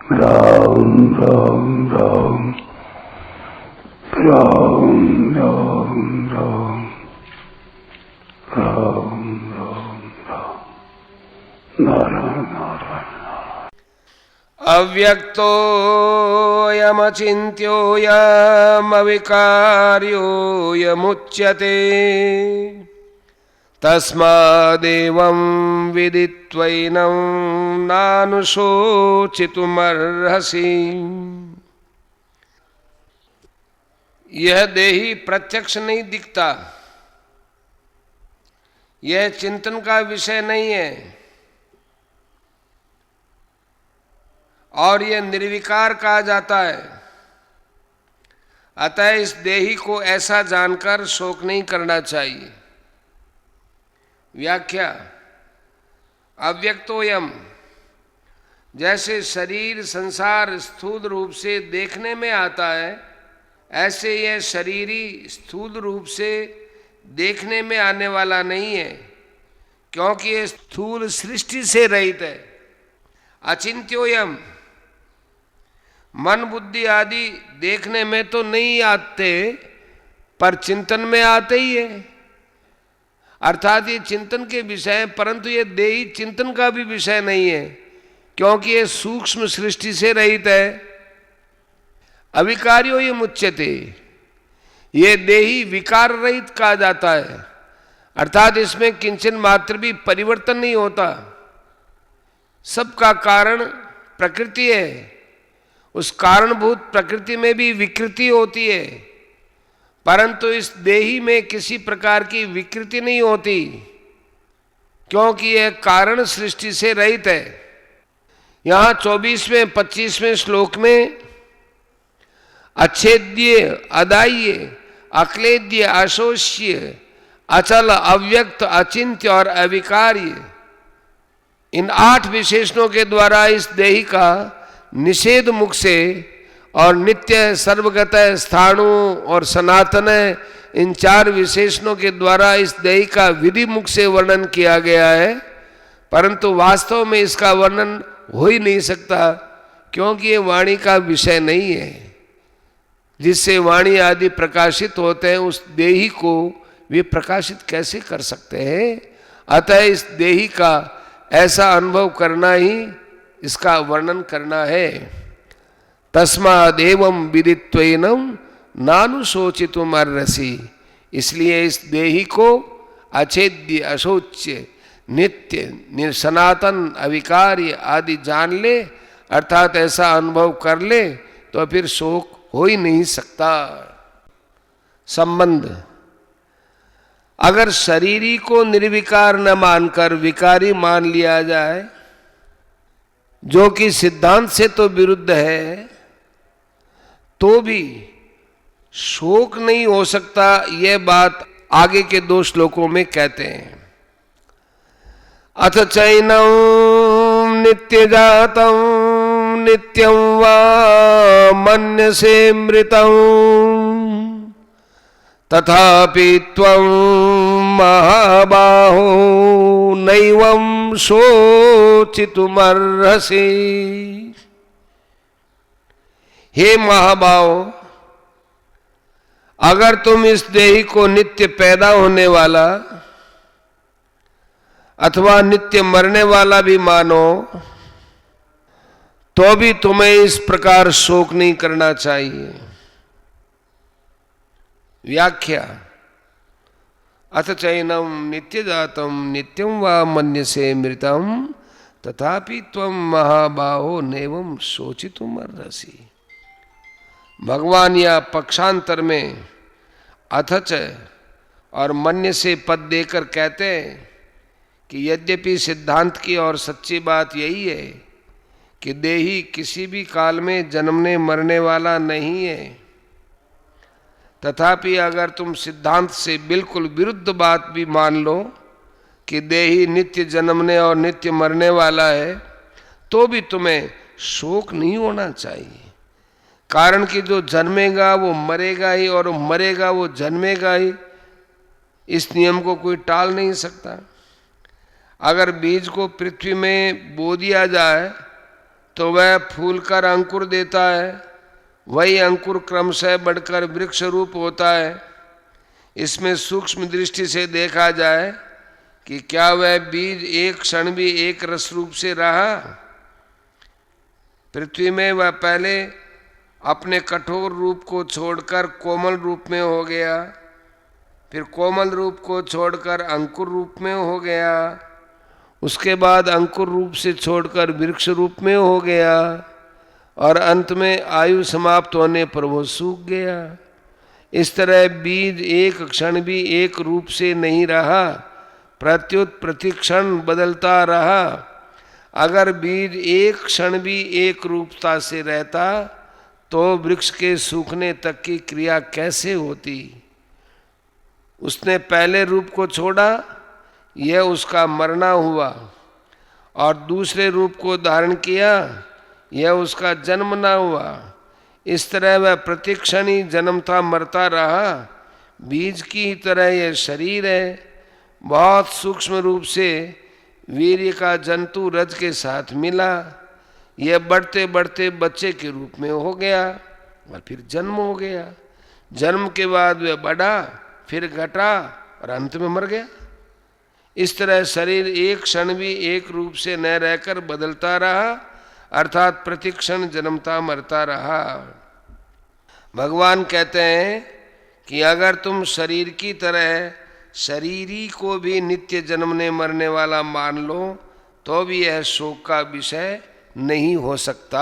राम राम राम राम राम राम राम राम राम नारायण नारायण। अव्यक्तोऽयमचिन्त्योऽयमविकार्योऽयमुच्यते तस्मादेवं विदित्वैनं नानुशोचितुमर्हसि। यह देही प्रत्यक्ष नहीं दिखता, यह चिंतन का विषय नहीं है और यह निर्विकार कहा जाता है। अतः इस देही को ऐसा जानकर शोक नहीं करना चाहिए। व्याख्या। अव्यक्तोयम, जैसे शरीर संसार स्थूल रूप से देखने में आता है, ऐसे यह शरीरी स्थूल रूप से देखने में आने वाला नहीं है, क्योंकि यह स्थूल सृष्टि से रहित है। अचिंत्योयम, मन बुद्धि आदि देखने में तो नहीं आते पर चिंतन में आते ही है, अर्थात ये चिंतन के विषय है, परंतु ये देही चिंतन का भी विषय नहीं है, क्योंकि ये सूक्ष्म सृष्टि से रहित है। अविकार्यो ये मुच्यते, ये देही विकार रहित कहा जाता है, अर्थात इसमें किंचन मात्र भी परिवर्तन नहीं होता। सबका कारण प्रकृति है, उस कारणभूत प्रकृति में भी विकृति होती है, परंतु इस देही में किसी प्रकार की विकृति नहीं होती, क्योंकि यह कारण सृष्टि से रहित है। यहां 24वें 25वें श्लोक में अच्छेद्य, अदाह्य, अक्लेद्य, अशोष्य, अचल, अव्यक्त, अचिंत्य और अविकार्य, इन 8 विशेषणों के द्वारा इस देही का निषेध मुख से और नित्य, सर्वगत, स्थाणु और सनातन, इन 4 विशेषणों के द्वारा इस देही का विधि मुख से वर्णन किया गया है, परंतु वास्तव में इसका वर्णन हो ही नहीं सकता, क्योंकि ये वाणी का विषय नहीं है। जिससे वाणी आदि प्रकाशित होते हैं, उस देही को वे प्रकाशित कैसे कर सकते हैं? अतः इस देही का ऐसा अनुभव करना ही इसका वर्णन करना है। तस्मादेवं विदित्वैनं नानुशोचितुमर्हसि, इसलिए इस देही को अछेद्य, अशोच्य, नित्य, सनातन, अविकार्य आदि जान ले, अर्थात ऐसा अनुभव कर ले, तो फिर शोक हो ही नहीं सकता। संबंध। अगर शरीरी को निर्विकार न मानकर विकारी मान लिया जाए, जो कि सिद्धांत से तो विरुद्ध है, तो भी शोक नहीं हो सकता। यह बात आगे के 2 श्लोकों में कहते हैं। अथ चैनं नित्यजातं नित्यं वा मन्यसे मृतं तथापि त्वं महाबाहो नैवं शोचितुमर्हसि। हे महाबाहो, अगर तुम इस देही को नित्य पैदा होने वाला अथवा नित्य मरने वाला भी मानो, तो भी तुम्हें इस प्रकार शोक नहीं करना चाहिए। व्याख्या। अथ चैनं नित्यजातं नित्यं वा मन्यसे मृतं तथापि त्वं महाबाहो नैवं शोचितुमर्हसि। भगवान या पक्षांतर में अथच और मन्य से पद देकर कहते हैं कि यद्यपि सिद्धांत की और सच्ची बात यही है कि देही किसी भी काल में जन्मने मरने वाला नहीं है, तथापि अगर तुम सिद्धांत से बिल्कुल विरुद्ध बात भी मान लो कि देही नित्य जन्मने और नित्य मरने वाला है, तो भी तुम्हें शोक नहीं होना चाहिए। कारण कि जो जन्मेगा वो मरेगा ही और मरेगा वो जन्मेगा ही, इस नियम को कोई टाल नहीं सकता। अगर बीज को पृथ्वी में बो दिया जाए तो वह फूल कर अंकुर देता है, वही अंकुर क्रमशः बढ़कर वृक्ष रूप होता है। इसमें सूक्ष्म दृष्टि से देखा जाए कि क्या वह बीज एक क्षण भी एक रस रूप से रहा? पृथ्वी में वह पहले अपने कठोर रूप को छोड़कर कोमल रूप में हो गया, फिर कोमल रूप को छोड़कर अंकुर रूप में हो गया, उसके बाद अंकुर रूप से छोड़कर वृक्ष रूप में हो गया, और अंत में आयु समाप्त होने पर वो सूख गया। इस तरह बीज एक क्षण भी एक रूप से नहीं रहा, प्रत्युत प्रतिक्षण बदलता रहा। अगर बीज एक क्षण भी एक रूपता से रहता तो वृक्ष के सूखने तक की क्रिया कैसे होती? उसने पहले रूप को छोड़ा, यह उसका मरना हुआ, और दूसरे रूप को धारण किया, यह उसका जन्म न हुआ। इस तरह वह प्रतिक्षण ही जन्मता मरता रहा। बीज की तरह यह शरीर है, बहुत सूक्ष्म रूप से वीर्य का जंतु रज के साथ मिला, यह बढ़ते बढ़ते बच्चे के रूप में हो गया और फिर जन्म हो गया। जन्म के बाद वह बढ़ा, फिर घटा और अंत में मर गया। इस तरह शरीर एक क्षण भी एक रूप से न रहकर बदलता रहा, अर्थात प्रतिक्षण जन्मता मरता रहा। भगवान कहते हैं कि अगर तुम शरीर की तरह शरीरी को भी नित्य जन्मने मरने वाला मान लो तो भी यह शोक का विषय नहीं हो सकता।